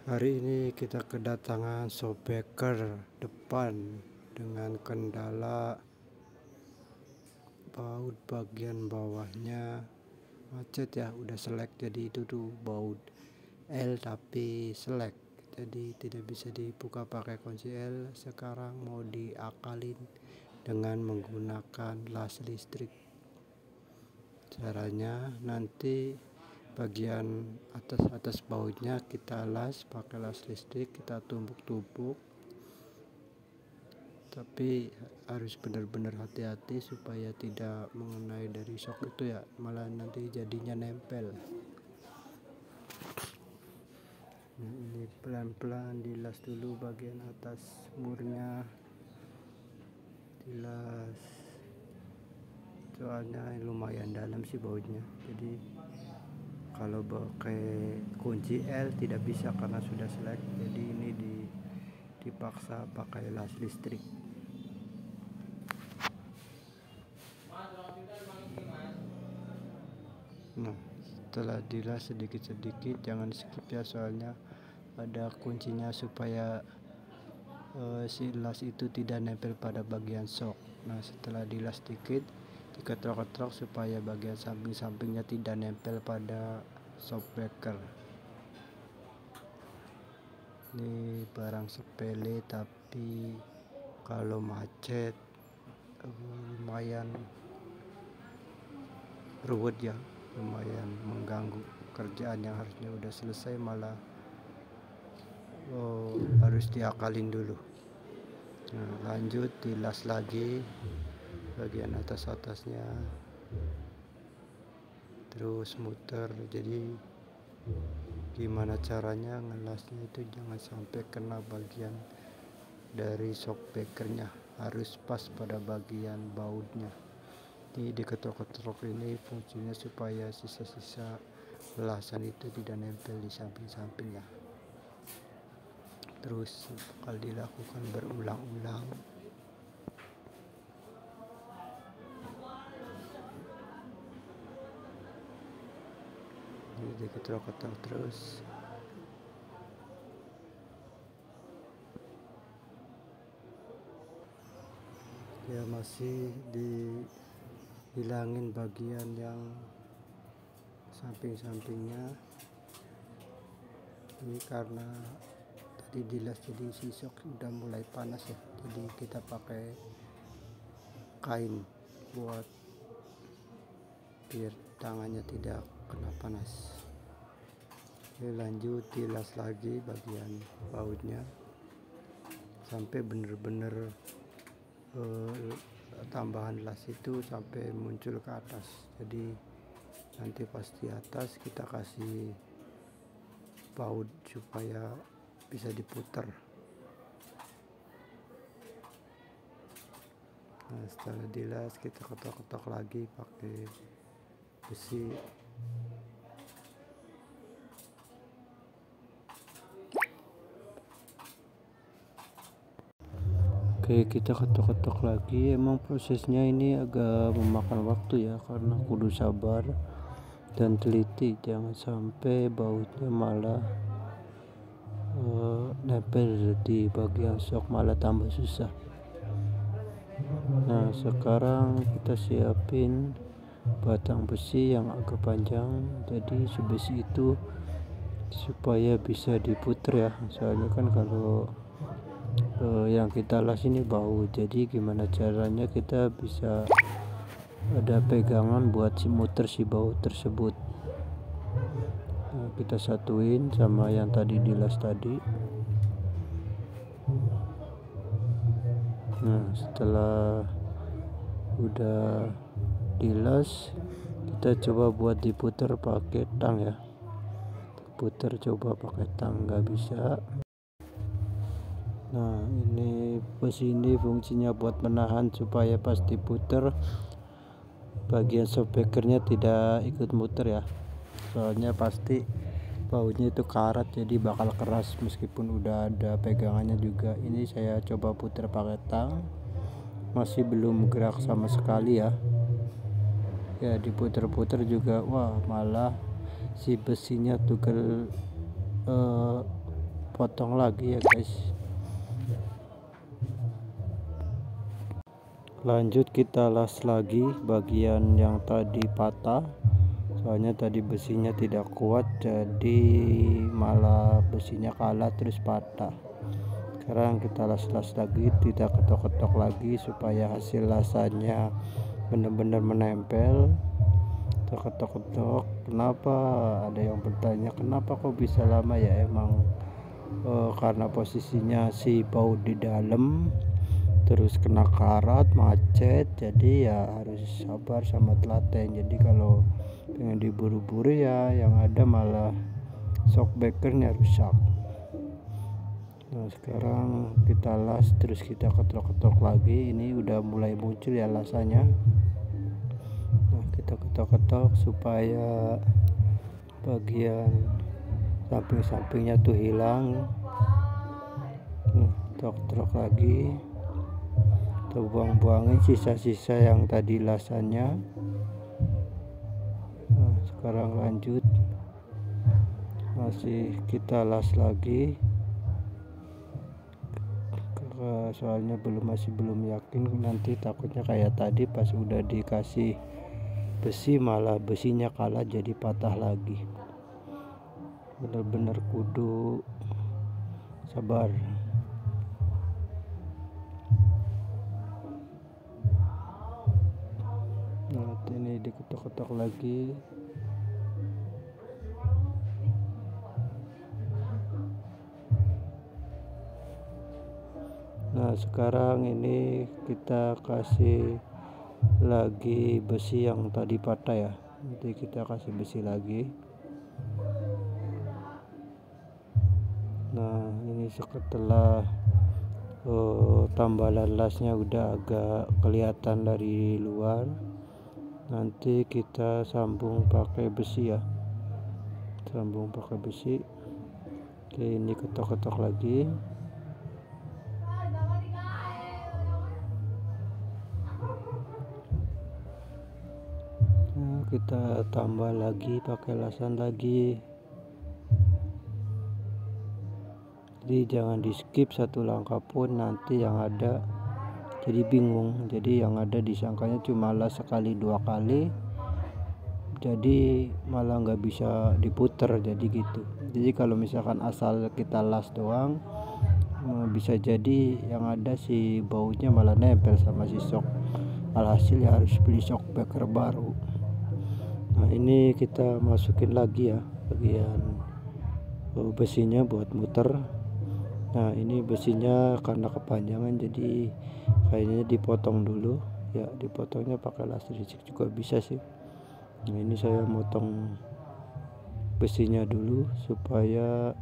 Hari ini kita kedatangan shopbreaker depan dengan kendala baut bagian bawahnya macet ya, udah selek, jadi itu tuh baut L tapi selek, jadi tidak bisa dibuka pakai kunci L. Sekarang mau diakalin dengan menggunakan las listrik. Caranya nanti bagian atas bautnya kita las pakai las listrik, kita tumbuk-tumbuk, tapi harus benar-benar hati-hati supaya tidak mengenai dari shock itu ya, malah nanti jadinya nempel. Nah, ini pelan-pelan dilas dulu bagian atas murnya, dilas, soalnya lumayan dalam sih bautnya, jadi kalau pakai kunci L tidak bisa karena sudah selek, jadi ini dipaksa pakai las listrik. Nah, setelah dilas sedikit-sedikit, jangan skip ya, soalnya ada kuncinya supaya si las itu tidak nempel pada bagian shock. Nah, setelah dilas sedikit, diketrok-ketrok supaya bagian samping-sampingnya tidak nempel pada shopbreaker. Ini barang sepele tapi kalau macet lumayan ruwet ya, lumayan mengganggu kerjaan yang harusnya udah selesai, malah harus diakalin dulu. Nah, lanjut dilas lagi bagian atasnya, terus muter. Jadi gimana caranya ngelasnya itu jangan sampai kena bagian dari shockbreakernya, harus pas pada bagian bautnya. Ini diketok-ketok ini fungsinya supaya sisa-sisa lasan itu tidak nempel di samping-sampingnya. Terus bakal dilakukan berulang-ulang. Ini diketok-ketok terus. Ya, masih dihilangin bagian yang samping-sampingnya. Ini karena tadi dilas jadi si shock udah mulai panas ya, jadi kita pakai kain buat biar tangannya tidak kena panas. Oke, lanjut dilas lagi bagian bautnya sampai bener-bener tambahan las itu sampai muncul ke atas. Jadi nanti pas di atas kita kasih baut supaya bisa diputar. Nah, setelah dilas kita ketok-ketok lagi pakai besi. Oke, kita ketok-ketok lagi. Emang prosesnya ini agak memakan waktu ya, karena kudu sabar dan teliti, jangan sampai bautnya malah nempel di bagian shock, malah tambah susah. Nah, sekarang kita siapin batang besi yang agak panjang, jadi besi itu supaya bisa diputer ya, soalnya kan kalau yang kita las ini baut, jadi gimana caranya kita bisa ada pegangan buat si muter si baut tersebut. Nah, kita satuin sama yang tadi dilas tadi. Nah, setelah udah dilas, kita coba buat diputer pakai tang ya, puter coba pakai tang, nggak bisa. Nah, ini besi ini fungsinya buat menahan supaya pas diputer bagian shopbreakernya tidak ikut muter ya, soalnya pasti bautnya itu karat, jadi bakal keras meskipun udah ada pegangannya juga. Ini saya coba puter pakai tang, masih belum gerak sama sekali ya. Ya, diputer-puter juga, wah malah si besinya tugel potong lagi ya guys. Lanjut kita las lagi bagian yang tadi patah, soalnya tadi besinya tidak kuat jadi malah besinya kalah terus patah. Sekarang kita las-las lagi, tidak ketok-ketok lagi supaya hasil lasannya benar-benar menempel. Kita ketok-ketok. Kenapa? Ada yang bertanya kenapa kok bisa lama ya? Emang karena posisinya si baut di dalam, terus kena karat macet, jadi ya harus sabar sama telaten. Jadi kalau pengen diburu-buru ya yang ada malah shockbreakernya rusak. Nah sekarang kita las terus kita ketok-ketok lagi. Ini udah mulai muncul ya lasannya. Nah kita ketok-ketok supaya bagian samping-sampingnya tuh hilang. Nah ketok-ketok lagi, kita buang-buangin sisa-sisa yang tadi lasannya. Nah sekarang lanjut, masih kita las lagi, soalnya masih belum yakin, nanti takutnya kayak tadi pas udah dikasih besi malah besinya kalah jadi patah lagi. Bener-bener kudu sabar. Nah ini diketok-ketok lagi. Nah sekarang ini kita kasih lagi besi yang tadi patah ya, nanti kita kasih besi lagi. Nah ini setelah tambalan lasnya udah agak kelihatan dari luar, nanti kita sambung pakai besi ya, sambung pakai besi. Oke ini ketok-ketok lagi. Nah, kita tambah lagi pakai lasan lagi. Jadi jangan di skip satu langkah pun, nanti yang ada jadi bingung. Jadi yang ada disangkanya cuma las sekali dua kali, jadi malah nggak bisa diputer, jadi gitu. Jadi kalau misalkan asal kita las doang, bisa jadi yang ada si baunya malah nempel sama si shock, alhasil ya harus beli shockbreaker baru. Nah ini kita masukin lagi ya bagian besinya buat muter. Nah ini besinya karena kepanjangan jadi kayaknya dipotong dulu ya, dipotongnya pakai las risik juga bisa sih. Nah ini saya motong besinya dulu supaya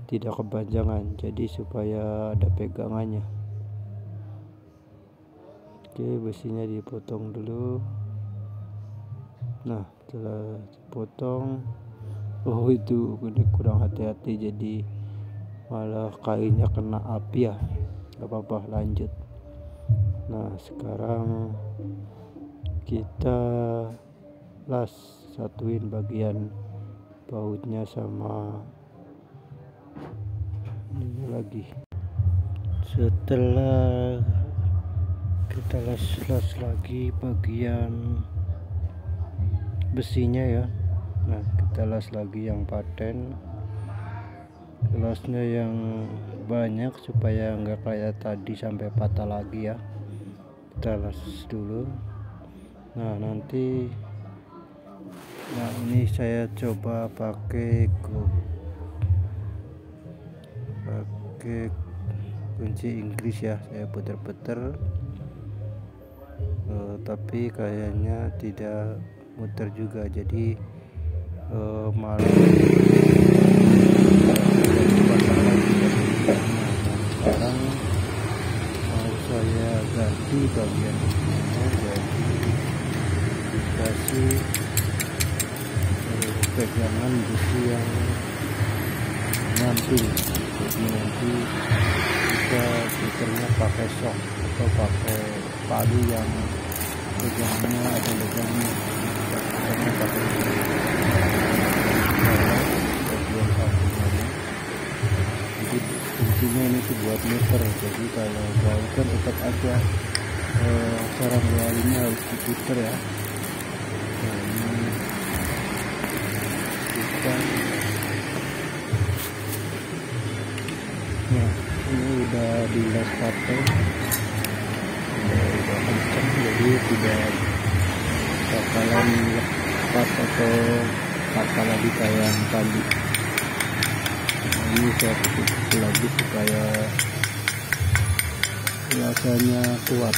tidak kepanjangan, jadi supaya ada pegangannya. Oke besinya dipotong dulu. Nah setelah dipotong, oh itu ini kurang hati-hati jadi malah kainnya kena api ya, gak apa-apa lanjut. Nah sekarang kita las, satuin bagian bautnya sama ini lagi. Setelah kita las lagi bagian besinya ya, nah kita las lagi yang paten, lasnya yang banyak supaya enggak kayak tadi sampai patah lagi ya. Kita las dulu. Nah nanti, nah ini saya coba pakai kunci Inggris ya, saya puter-puter, tapi kayaknya tidak muter juga, jadi malah sekarang mau saya ganti bagian ini, jadi dikasih pegangan besi yang nyamping, jadi nanti kita puternya pakai shock atau pakai palu yang pegangannya ada legangnya, karena pakai bagian sampingnya. fungsinya ini tuh buat muter, jadi kalau baut kan tetap aja sarang walinya harus diputer ya. Nah, ini kita nah ini udah dilas pakai, udah kencang, jadi tidak bakalan lepas atau patah lagi kayak yang tadi. Nah, ini saya tutup lagi supaya rasanya kuat.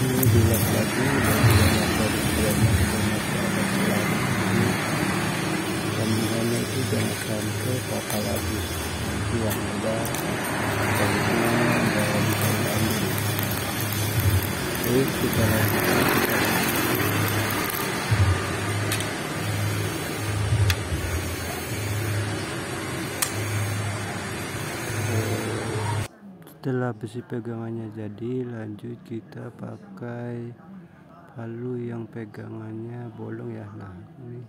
Ini dilas lagi dan dilas dari buahnya masih ada selama. Kandungannya itu jangan sampai patah lagi, nanti yang udah bautnya udah bisa diambil. Oke, kita lanjutkan. Setelah besi pegangannya jadi, lanjut kita pakai palu yang pegangannya bolong ya. Nah, ini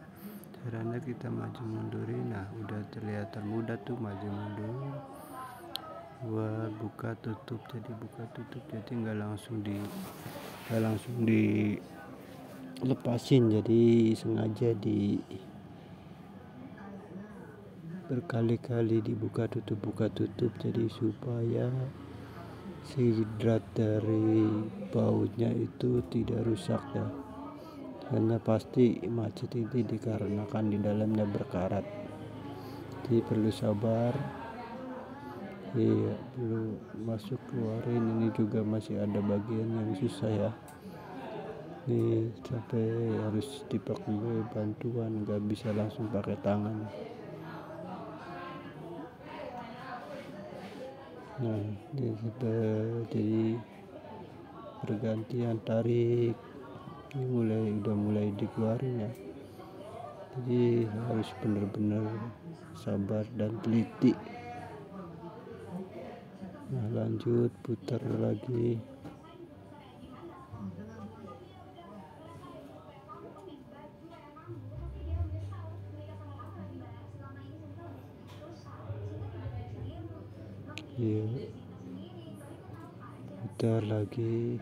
caranya kita maju mundurin. Nah, udah terlihat mudah tuh maju mundur buat buka tutup. Jadi buka tutup, jadi nggak langsung dilepasin, jadi sengaja berkali-kali dibuka tutup jadi supaya si drat dari bautnya itu tidak rusak ya, karena pasti macet ini dikarenakan di dalamnya berkarat, jadi perlu sabar. Iya, perlu masuk keluarin. Ini juga masih ada bagian yang susah ya, ini sampai harus dipakai bantuan, nggak bisa langsung pakai tangan. Nah, jadi bergantian tarik. Ini udah mulai dikeluarin ya, jadi harus benar-benar sabar dan teliti. Nah, lanjut putar lagi. Ya, putar lagi.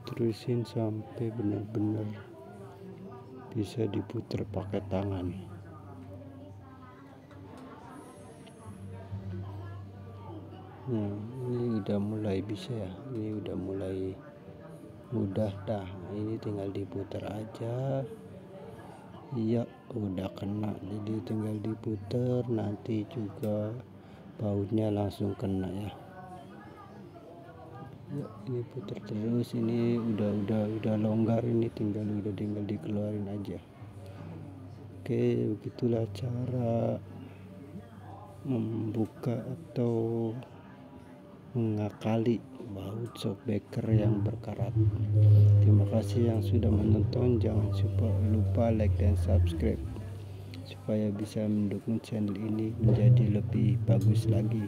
Terusin sampai benar-benar bisa diputar pakai tangan. Nah, ini udah mulai bisa ya, ini udah mulai mudah dah. Ini tinggal diputar aja. Iya, udah kena, jadi tinggal diputar, nanti juga bautnya langsung kena ya. Ya, ini putar terus, ini udah longgar, ini tinggal dikeluarin aja. Oke, begitulah cara membuka atau mengakali baut shockbreaker yang berkarat. Terima kasih yang sudah menonton. Jangan lupa like dan subscribe supaya bisa mendukung channel ini menjadi lebih bagus lagi.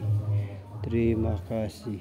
Terima kasih.